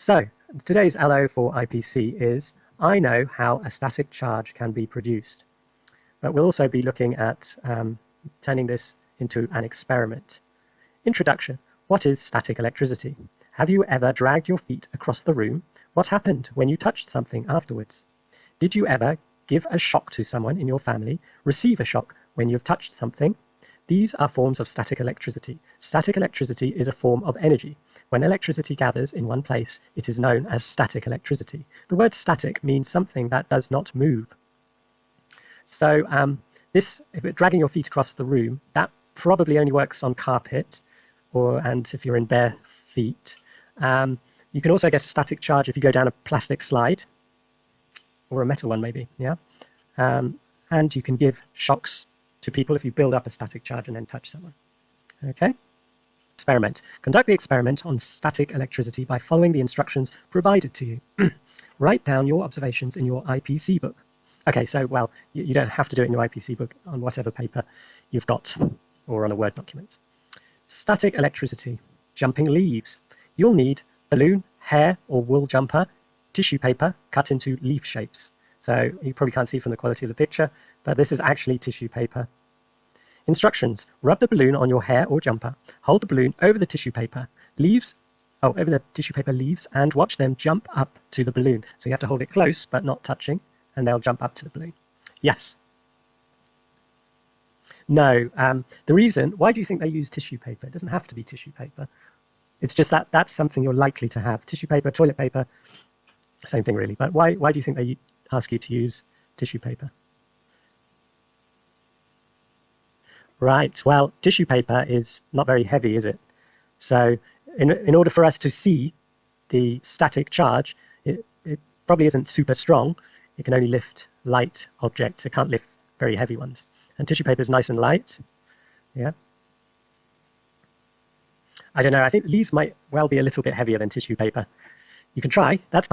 So today's LO for IPC is I know how a static charge can be produced. But we'll also be looking at turning this into an experiment. Introduction. What is static electricity? Have you ever dragged your feet across the room? What happened when you touched something afterwards? Did you ever give a shock to someone in your family, receive a shock when you've touched something? These are forms of static electricity. Static electricity is a form of energy. When electricity gathers in one place, it is known as static electricity. The word static means something that does not move. So if it's dragging your feet across the room, that probably only works on carpet, and if you're in bare feet. You can also get a static charge if you go down a plastic slide, or a metal one maybe, yeah? And you can give shocks to people if you build up a static charge and then touch someone. Okay? Experiment. Conduct the experiment on static electricity by following the instructions provided to you. Write down your observations in your IPC book. Okay, so, well, you don't have to do it in your IPC book, on whatever paper you've got, or on a Word document. Static electricity. Jumping leaves. You'll need balloon, hair or wool jumper, tissue paper cut into leaf shapes. So you probably can't see from the quality of the picture, but this is actually tissue paper. Instructions. Rub the balloon on your hair or jumper. Hold the balloon over the tissue paper leaves, over the tissue paper leaves, and watch them jump up to the balloon. So you have to hold it close, but not touching, and they'll jump up to the balloon. Yes. No. The reason, why do you think they use tissue paper? It doesn't have to be tissue paper. It's just that that's something you're likely to have. Tissue paper, toilet paper, same thing really. But why do you think they ask you to use tissue paper? Right, well, tissue paper is not very heavy, is it? So in order for us to see the static charge, it probably isn't super strong. It can only lift light objects. It can't lift very heavy ones. And tissue paper is nice and light. Yeah. I don't know. I think leaves might well be a little bit heavier than tissue paper. You can try. That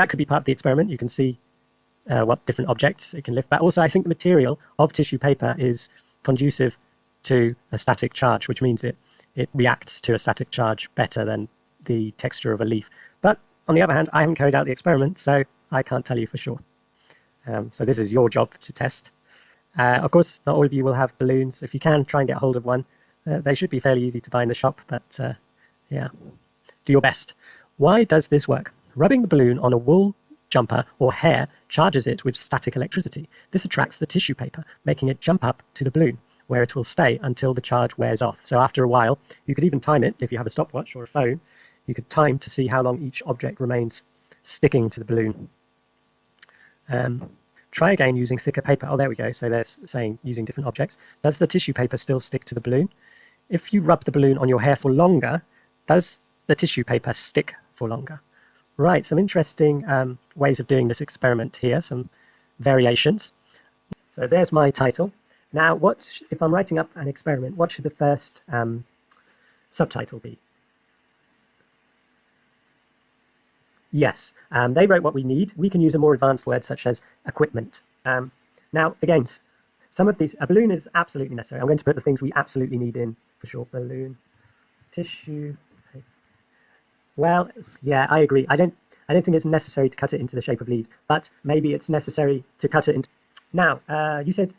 could be part of the experiment. You can see what different objects it can lift. But also, I think the material of tissue paper is conducive to a static charge, which means it reacts to a static charge better than the texture of a leaf. But on the other hand, I haven't carried out the experiment, so I can't tell you for sure. So this is your job to test. Of course, not all of you will have balloons. If you can, try and get hold of one. They should be fairly easy to buy in the shop, but yeah, do your best. Why does this work? Rubbing the balloon on a wool jumper or hair charges it with static electricity. This attracts the tissue paper, making it jump up to the balloon, where it will stay until the charge wears off. So after a while, you could even time it. If you have a stopwatch or a phone, you could time to see how long each object remains sticking to the balloon. Try again using thicker paper. Oh, there we go. So they're saying using different objects. Does the tissue paper still stick to the balloon? If you rub the balloon on your hair for longer, does the tissue paper stick for longer? Right, some interesting ways of doing this experiment here, some variations. So there's my title. Now, if I'm writing up an experiment, what should the first subtitle be? Yes, they wrote what we need. We can use a more advanced word such as equipment. Now, again, some of these, a balloon is absolutely necessary. I'm going to put the things we absolutely need in for sure. Balloon, tissue. Well, yeah, I agree. I don't think it's necessary to cut it into the shape of leaves, but maybe it's necessary to cut it into. Now, you said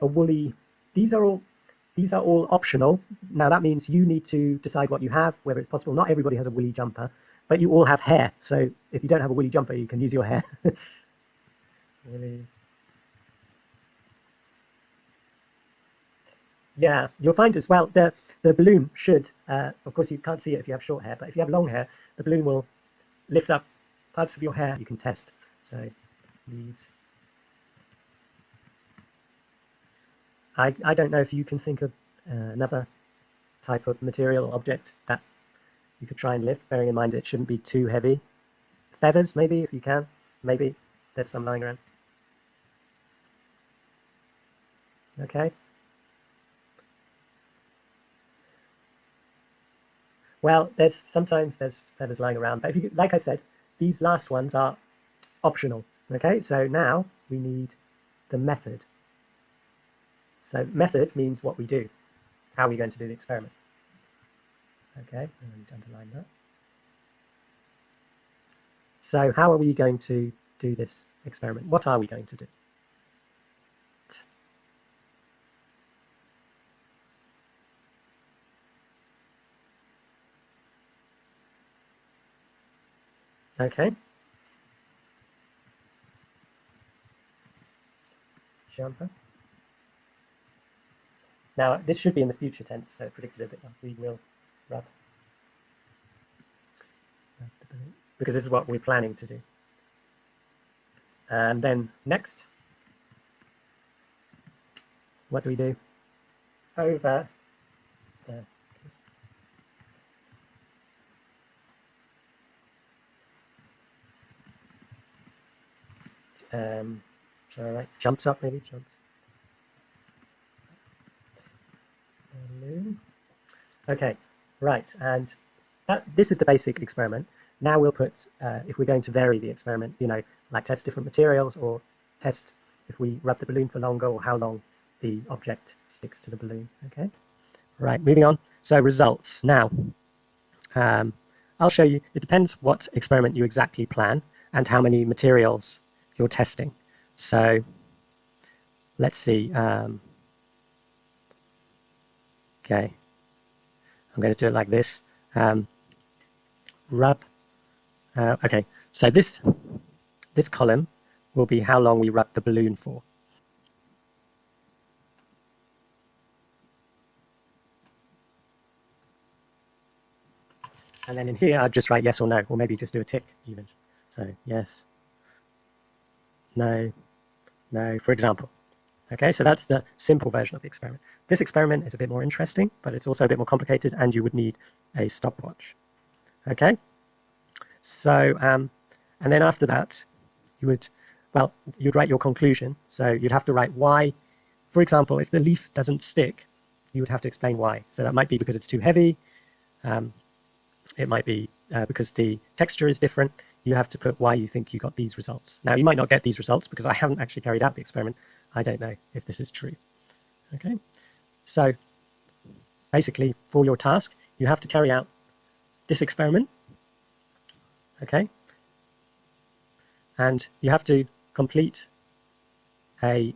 a woolly. These are all optional. Now that means you need to decide what you have, whether it's possible. Not everybody has a woolly jumper, but you all have hair. So if you don't have a woolly jumper, you can use your hair. Woolly. Yeah, you'll find as well the balloon should, of course you can't see it if you have short hair, but if you have long hair, the balloon will lift up parts of your hair you can test. So leaves. I don't know if you can think of another type of material or object that you could try and lift, bearing in mind it shouldn't be too heavy. Feathers, maybe, if you can. Maybe there's some lying around. Okay. Well, sometimes there's feathers lying around, but like I said, these last ones are optional. Okay, so now we need the method. So method means what we do. How are we going to do the experiment? Okay, I need to underline that. So how are we going to do this experiment? What are we going to do? Okay. Jumper. Now, this should be in the future tense, so predicted a bit like we will rub the balloon, because this is what we're planning to do. And then next, what do we do? Over the shall I write jumps up, maybe jumps balloon. Okay, right, and this is the basic experiment. Now we'll put, if we're going to vary the experiment, you know, like test different materials or test if we rub the balloon for longer or how long the object sticks to the balloon, okay? Right, moving on. So results. Now, I'll show you, it depends what experiment you exactly plan and how many materials you're testing. So let's see. Okay, I'm going to do it like this. Rub. Okay, so this column will be how long we rub the balloon for. And then in here, I'd just write yes or no, or maybe just do a tick even. So yes, no, no, for example. Okay, so that's the simple version of the experiment. This experiment is a bit more interesting, but it's also a bit more complicated, and you would need a stopwatch. Okay, so, and then after that, you would, well, you'd write your conclusion. So you'd have to write why. For example, if the leaf doesn't stick, you would have to explain why. So that might be because it's too heavy. It might be because the texture is different. You have to put why you think you got these results. Now, you might not get these results because I haven't actually carried out the experiment. I don't know if this is true. Okay, so basically for your task, you have to carry out this experiment. Okay, and you have to complete a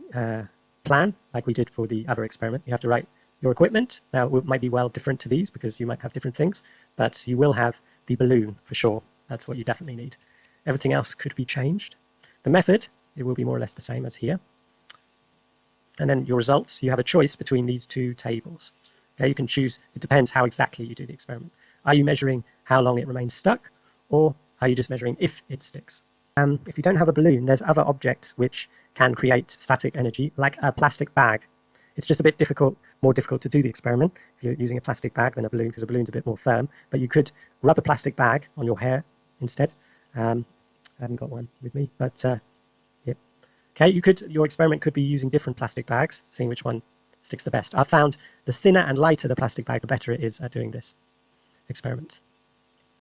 plan like we did for the other experiment. You have to write your equipment. Now, it might be well different to these because you might have different things, but you will have the balloon for sure. That's what you definitely need. Everything else could be changed. The method, it will be more or less the same as here. And then your results, you have a choice between these two tables. Okay, you can choose, it depends how exactly you do the experiment. Are you measuring how long it remains stuck, or are you just measuring if it sticks? If you don't have a balloon, there's other objects which can create static energy, like a plastic bag. It's just a bit more difficult to do the experiment if you're using a plastic bag than a balloon, because a balloon's a bit more firm. But you could rub a plastic bag on your hair instead. I haven't got one with me, but yep. Okay, your experiment could be using different plastic bags, seeing which one sticks the best. I've found the thinner and lighter the plastic bag, the better it is at doing this experiment.